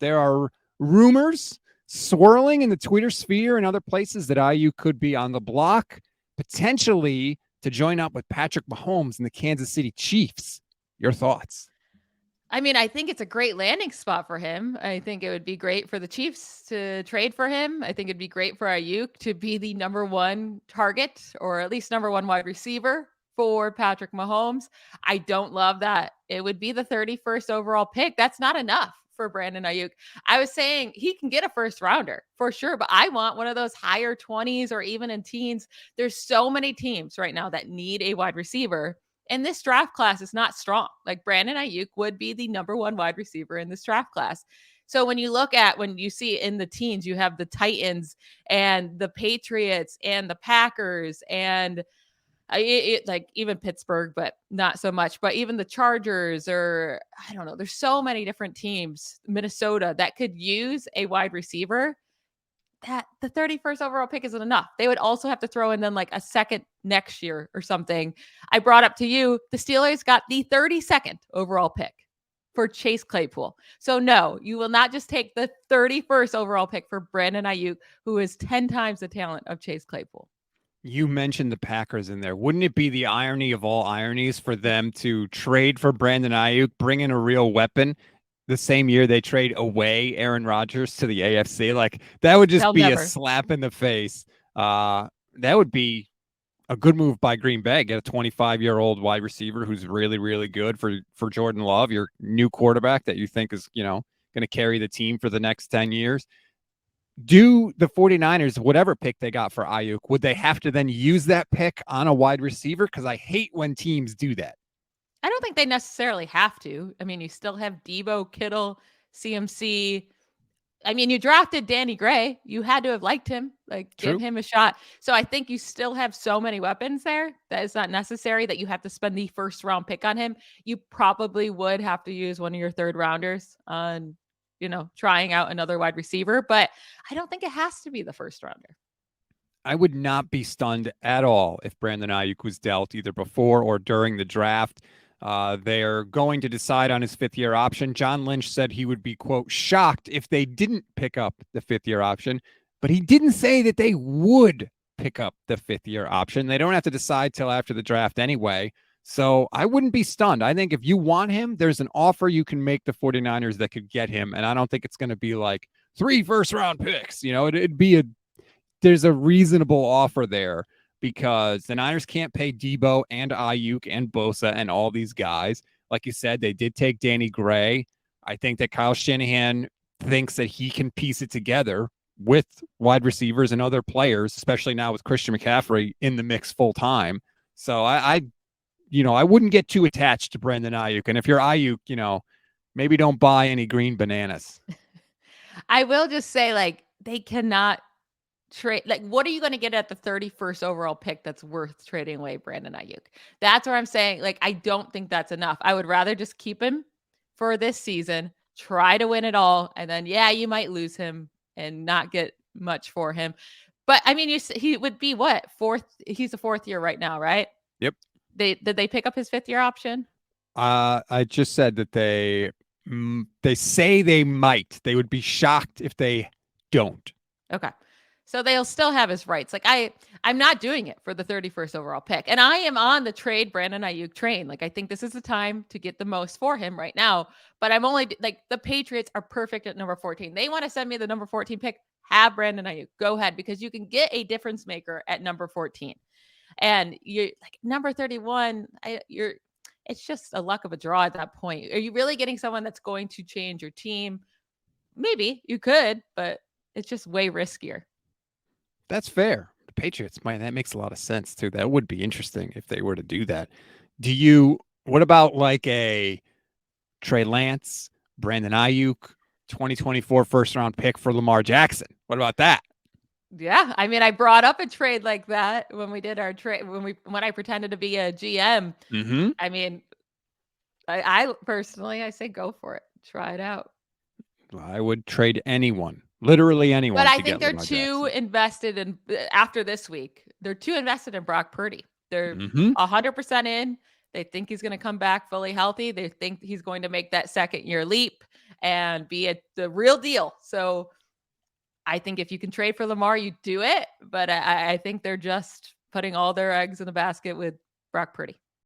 There are rumors swirling in the Twitter sphere and other places that Aiyuk could be on the block, potentially to join up with Patrick Mahomes and the Kansas City Chiefs. Your thoughts? I mean, I think it's a great landing spot for him. I think it would be great for the Chiefs to trade for him. I think it'd be great for Aiyuk to be the number one target, or at least number one wide receiver for Patrick Mahomes. I don't love that it would be the 31st overall pick. That's not enough for Brandon Aiyuk. I was saying he can get a first rounder for sure, but I want one of those higher 20s or even in teens. There's so many teams right now that need a wide receiver. And this draft class is not strong. Like Brandon Aiyuk would be the number one wide receiver in this draft class. So when you see in the teens, you have the Titans and the Patriots and the Packers and like even Pittsburgh, but not so much. But even the Chargers, or I don't know, there's so many different teams, Minnesota, that could use a wide receiver. That the 31st overall pick isn't enough. They would also have to throw in then like a second next year or something. I brought up to you, the Steelers got the 32nd overall pick for Chase Claypool. So no, you will not just take the 31st overall pick for Brandon Aiyuk, who is 10 times the talent of Chase Claypool. You mentioned the Packers in there. Wouldn't it be the irony of all ironies for them to trade for Brandon Aiyuk, bring in a real weapon the same year they trade away Aaron Rodgers to the AFC? Like, that would just be a slap in the face. That would be a good move by Green Bay. Get a 25-year-old wide receiver who's really, really good for Jordan Love, your new quarterback that you think is, going to carry the team for the next 10 years. Do the 49ers, whatever pick they got for Aiyuk, would they have to then use that pick on a wide receiver? Because I hate when teams do that. I don't think they necessarily have to. I mean, you still have Debo, Kittle, CMC. I mean, you drafted Danny Gray. You had to have liked him, like True. Give him a shot. So I think you still have so many weapons there that it's not necessary that you have to spend the first round pick on him. You probably would have to use one of your third rounders on, trying out another wide receiver, but I don't think it has to be the first rounder. I would not be stunned at all if Brandon Aiyuk was dealt either before or during the draft. They're going to decide on his fifth-year option. John Lynch said he would be, quote, shocked if they didn't pick up the fifth-year option, but he didn't say that they would pick up the fifth-year option. They don't have to decide till after the draft anyway, so I wouldn't be stunned. I think if you want him, there's an offer you can make the 49ers that could get him, and I don't think it's going to be like 3 first-round picks. There's a reasonable offer there, because the Niners can't pay Debo and Aiyuk and Bosa and all these guys. Like you said, they did take Danny Gray. I think that Kyle Shanahan thinks that he can piece it together with wide receivers and other players, especially now with Christian McCaffrey in the mix full time. So I wouldn't get too attached to Brandon Aiyuk. And if you're Aiyuk, maybe don't buy any green bananas. I will just say, like, they cannot trade. Like, what are you going to get at the 31st overall pick that's worth trading away Brandon Aiyuk? That's where I'm saying, like, I don't think that's enough. I would rather just keep him for this season, try to win it all, and then, you might lose him and not get much for him. But, I mean, he would be what? Fourth? He's a fourth year right now, right? Yep. Did they pick up his fifth-year option? I just said that they say they might. They would be shocked if they don't. Okay. So they'll still have his rights. Like I'm not doing it for the 31st overall pick. And I am on the trade Brandon Aiyuk train. Like, I think this is the time to get the most for him right now. But I'm only like, the Patriots are perfect at number 14. They want to send me the number 14 pick. Have Brandon Aiyuk. Go ahead, because you can get a difference maker at number 14. And you're like number 31. It's just a luck of a draw at that point. Are you really getting someone that's going to change your team? Maybe you could, but it's just way riskier. That's fair. The Patriots, man, that makes a lot of sense too. That would be interesting if they were to do that. What about like a Trey Lance, Brandon Aiyuk, 2024 first round pick for Lamar Jackson? What about that? Yeah, I mean, I brought up a trade like that when we did our trade, when I pretended to be a GM. Mm-hmm. I mean, I personally, I say go for it. Try it out. I would trade anyone, literally anyone. But I think they're too invested in, after this week, they're too invested in Brock Purdy. They're 100% in. They think he's going to come back fully healthy. They think he's going to make that second year leap. and be the real deal. So I think if you can trade for Lamar, you do it. But I think they're just putting all their eggs in the basket with Brock Purdy.